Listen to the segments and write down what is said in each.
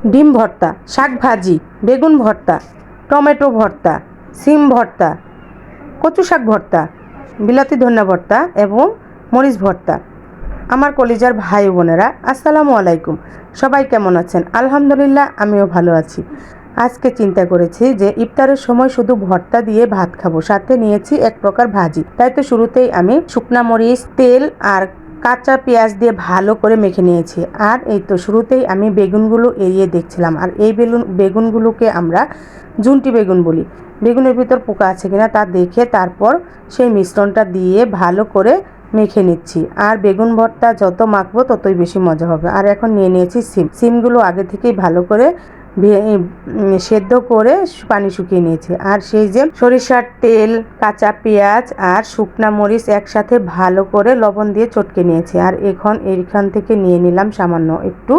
ডিম ভর্তা, শাক ভাজি, বেগুন ভর্তা, টমেটো ভর্তা, সিম ভর্তা, কচু শাক ভর্তা, বিলাতি ধনিয়া ভর্তা এবং মরিচ ভর্তা। আমার কলিজার ভাই বোনেরা, আসসালামু আলাইকুম। সবাই কেমন আছেন? আলহামদুলিল্লাহ, আমিও ভালো আছি। আজকে চিন্তা করেছি যে ইফতারের সময় শুধু ভর্তা দিয়ে ভাত খাবো, সাথে নিয়েছি এক প্রকার ভাজি। তাই তো শুরুতেই আমি শুকনা মরিচ, তেল আর কাঁচা পেঁয়াজ দিয়ে ভালো করে মেখে নিয়েছি। আর এই তো শুরুতেই আমি বেগুনগুলো এড়িয়ে দেখছিলাম। আর এই বেগুনগুলোকে আমরা জুনটি বেগুন বলি। বেগুনের ভিতর পোকা আছে কিনা তা দেখে তারপর সেই মিশ্রণটা দিয়ে ভালো করে মেখে নিচ্ছি। আর বেগুন ভর্তা যত মাখবো ততই বেশি মজা হবে। আর এখন নিয়ে নিয়েছি সিমগুলো আগে থেকেই ভালো করে সেদ্ধ করে পানি শুকিয়ে নিয়েছি। আর সেই যে সরিষার তেল, কাঁচা পেঁয়াজ আর শুকনা মরিচ একসাথে ভালো করে লবণ দিয়ে চটকে নিয়েছি। আর এইখান থেকে নিয়ে নিলাম সামান্য একটু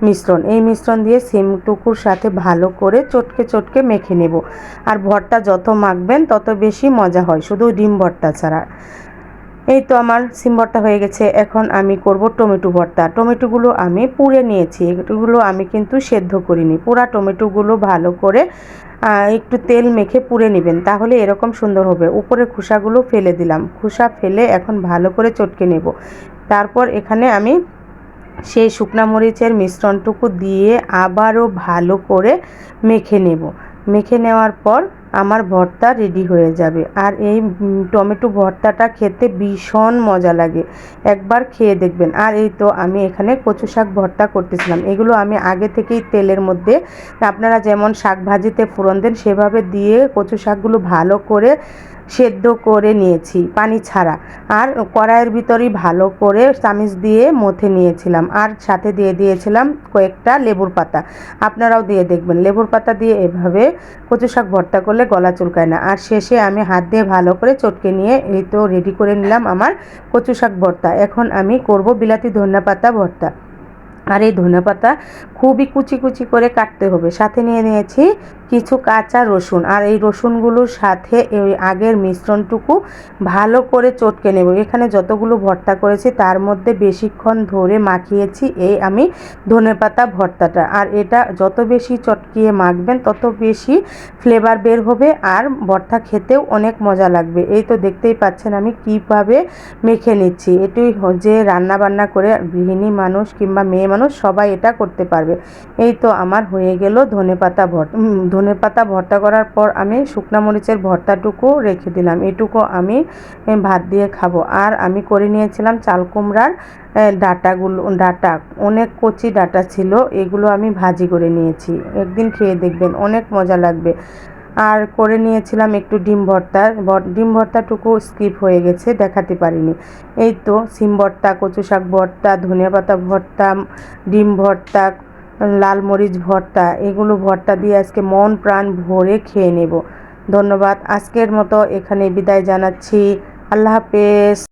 মিশ্রণ। এই মিশ্রণ দিয়ে সিমটুকুর সাথে ভালো করে চটকে চটকে মেখে নেব। আর ভর্তা যত মাখবেন তত বেশি মজা হয়, শুধু ডিম ভর্তা ছাড়া। এই তো আমার সিম ভর্তা হয়ে গেছে। এখন আমি করব টমেটো ভর্তা। টমেটোগুলো আমি পুড়ে নিয়েছি, এগুলো আমি কিন্তু সেদ্ধ করিনি। পুরা টমেটোগুলো ভালো করে একটু তেল মেখে পুড়ে নেবেন, তাহলে এরকম সুন্দর হবে। উপরে খোসাগুলো ফেলে দিলাম, খোসা ফেলে এখন ভালো করে চটকে নেব। তারপর এখানে আমি সেই শুকনা মরিচের মিশ্রণটুকু দিয়ে আবারও ভালো করে মেখে নেব। মেখে নেওয়ার পর আমার ভর্তা রেডি হয়ে যাবে। আর এই টমেটো ভর্তাটা খেতে ভীষণ মজা লাগে, একবার খেয়ে দেখবেন। আর এই তো আমি এখানে কচু শাক ভর্তা করতেছিলাম। এগুলো আমি আগে থেকেই তেলের মধ্যে, আপনারা যেমন শাক ভাজিতে ফোড়ন দেন সেভাবে দিয়ে কচু শাকগুলো ভালো করে সেদ্ধ করে নিয়েছি, পানি ছাড়া। আর কড়াইয়ের ভিতরেই ভালো করে চামিচ দিয়ে মথে নিয়েছিলাম। আর সাথে দিয়ে দিয়েছিলাম কয়েকটা লেবুর পাতা। আপনারাও দিয়ে দেখবেন, লেবুর পাতা দিয়ে এভাবে কচু শাক ভর্তা করলে গলা চুলকায় না। আর শেষে আমি হাত দিয়ে ভালো করে চটকে নিয়ে এই তো রেডি করে নিলাম আমার কচু শাক ভর্তা। এখন আমি করব বিলাতি ধনিয়া পাতা ভর্তা। আর এই ধনেপাতা খুবই কুচি কুচি করে কাটতে হবে। সাথে নিয়ে নিয়েছি কিছু কাঁচা রসুন। আর এই রসুনগুলোর সাথে এই আগের মিশ্রণটুকু ভালো করে চটকে নেব। এখানে যতগুলো ভর্তা করেছি তার মধ্যে বেশিক্ষণ ধরে মাখিয়েছি এই আমি ধনেপাতা ভর্তাটা। আর এটা যত বেশি চটকিয়ে মাখবেন তত বেশি ফ্লেভার বের হবে, আর ভর্তা খেতেও অনেক মজা লাগবে। এই তো দেখতেই পাচ্ছেন আমি কিভাবে মেখে নিচ্ছি। এটাই যে রান্না বান্না করে গৃহিণী মানুষ কিংবা মেয়ে মানুষ সবাই এটা করতে পারবে। এই তো আমার হয়ে গেল ধনেপাতা ভর্তা করার পর আমি শুকনা মরিচের ভর্তাটুকু রেখে দিলাম। এটুকু আমি ভাত দিয়ে খাবো। আর আমি করে নিয়েছিলাম চাল কুমড়ার ডাটা, অনেক কচি ডাটা ছিল, এগুলো আমি ভাজি করে নিয়েছি। একদিন খেয়ে দেখবেন, অনেক মজা লাগবে। আর করে নিয়েছিলাম একটু ডিম ভর্তাটুকু স্কিপ হয়ে গেছে, দেখাতে পারিনি। এই তো সিম ভর্তা, কচু শাক ভর্তা, ধনিয়া পাতা ভর্তা, ডিম ভর্তা, লাল মরিচ ভর্তা, এগুলো ভর্তা দিয়ে আজকে মন প্রাণ ভরে খেয়ে নেব। ধন্যবাদ। আজকের মতো এখানে বিদায় জানাচ্ছি। আল্লাহ হাফেজ।